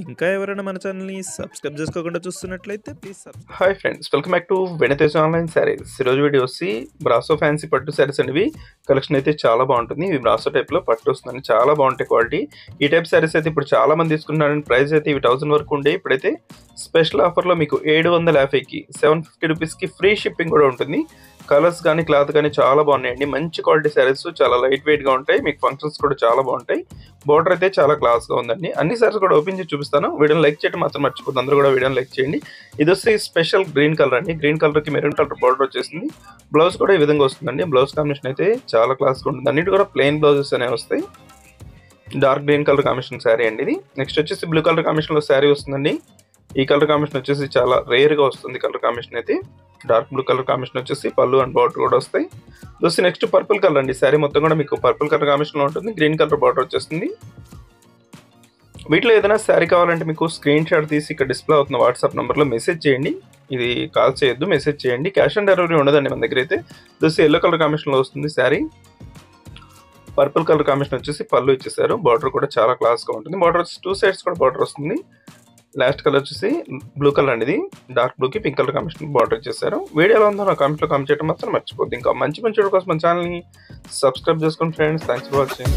ఇంకా ఎవరైనా మన ఛానల్‌ని సబ్స్క్రైబ్ చేసుకోకుండా చూస్తున్నట్లయితే please hi friends, welcome back to వెనితేజ్ online saris. ఈరోజు వీడియో వచ్చి బ్రాసో ఫ్యాన్సీ పట్టు శారీస్ అనేవి కలెక్షన్ అయితే చాలా బాగుంటుంది. ఇవి బ్రాసో టైప్లో పట్టు వస్తుందండి, చాలా బాగుంటాయి క్వాలిటీ. ఈ టైప్ శారీస్ అయితే ఇప్పుడు చాలా మంది తీసుకుంటున్నారని. ప్రైస్ అయితే ఇవి 1000 వరకు ఉండే. ఇప్పుడైతే స్పెషల్ ఆఫర్లో మీకు 750కి 750 రూపీస్కి ఫ్రీ షిప్పింగ్ కూడా ఉంటుంది. కలర్స్ కానీ క్లాత్ కానీ చాలా బాగున్నాయండి. మంచి క్వాలిటీ శారీస్, చాలా లైట్ వెయిట్గా ఉంటాయి. మీకు ఫంక్షన్స్ కూడా చాలా బాగుంటాయి. బోర్డర్ అయితే చాలా క్లాస్గా ఉందండి. అన్ని శారీస్ కూడా ఓపెన్ చేసి చూపిస్తాను. వీడియోని లైక్ చేయడం మాత్రం మర్చిపోతుంది. అందరూ కూడా వీడియోని లైక్ చేయండి. ఇది వచ్చి స్పెషల్ గ్రీన్ కలర్ అండి. గ్రీన్ కలర్కి మెరూన్ కలర్ బోర్డర్ వచ్చేసింది. బ్లౌజ్ కూడా ఈ విధంగా వస్తుందండి. బ్లౌజ్ కాంబినేషన్ అయితే చాలా క్లాస్గా ఉంటుంది. అన్నిటి కూడా ప్లెయిన్ బ్లౌజెస్ అనేవి వస్తాయి. Dark green colour combination sari అండి ఇది. నెక్స్ట్ వచ్చేసి బ్లూ కలర్ కాంబినేషన్లో శారీ వస్తుందండి. ఈ కలర్ కాంబినేషన్ వచ్చేసి చాలా రేర్గా వస్తుంది. కలర్ కాంబినేషన్ అయితే డార్క్ బ్లూ కలర్ కాంబినేషన్ వచ్చేసి పళ్ళు అండ్ బార్డర్ కూడా వస్తాయి. చూస్తే నెక్స్ట్ పర్పుల్ కలర్ అండి. శారీ మొత్తం కూడా మీకు పర్పుల్ కలర్ కాంబినేషన్లో ఉంటుంది. గ్రీన్ కలర్ బార్డర్ వచ్చేస్తుంది. వీటిలో ఏదైనా శారీ కావాలంటే మీకు స్క్రీన్ షాట్ తీసి ఇక్కడ డిస్ప్లే అవుతున్న వాట్సాప్ నెంబర్లో మెసేజ్ చేయండి. ఇది కాల్ చేయొద్దు, మెసేజ్ చేయండి. క్యాష్ ఆన్ డెలివరీ ఉండదండి మన దగ్గర అయితే. చూస్తే ఎల్లో కలర్ కాంబినేషన్లో వస్తుంది శారీ. పర్పుల్ కలర్ కాంబినేషన్ వచ్చేసి పళ్ళు ఇచ్చేసారు. బార్డర్ కూడా చాలా క్లాస్గా ఉంటుంది. బార్డర్ వచ్చి 2 సైడ్స్ కూడా బార్డర్ వస్తుంది. లాస్ట్ కలర్ వచ్చేసి బ్లూ కలర్ అండి. ఇది డార్క్ బ్లూకి పింక్ కలర్ కాంబినేషన్ బార్డర్ ఇచ్చేసారు. వీడియోలో ఉందో నా కామెంట్లో కామెంట్ చేయడం మాత్రం మర్చిపోద్ది. ఇంకా మంచి వీడియో కోసం మన ఛానల్ని సబ్స్క్రైబ్ చేసుకోండి ఫ్రెండ్స్. Thanks for watching.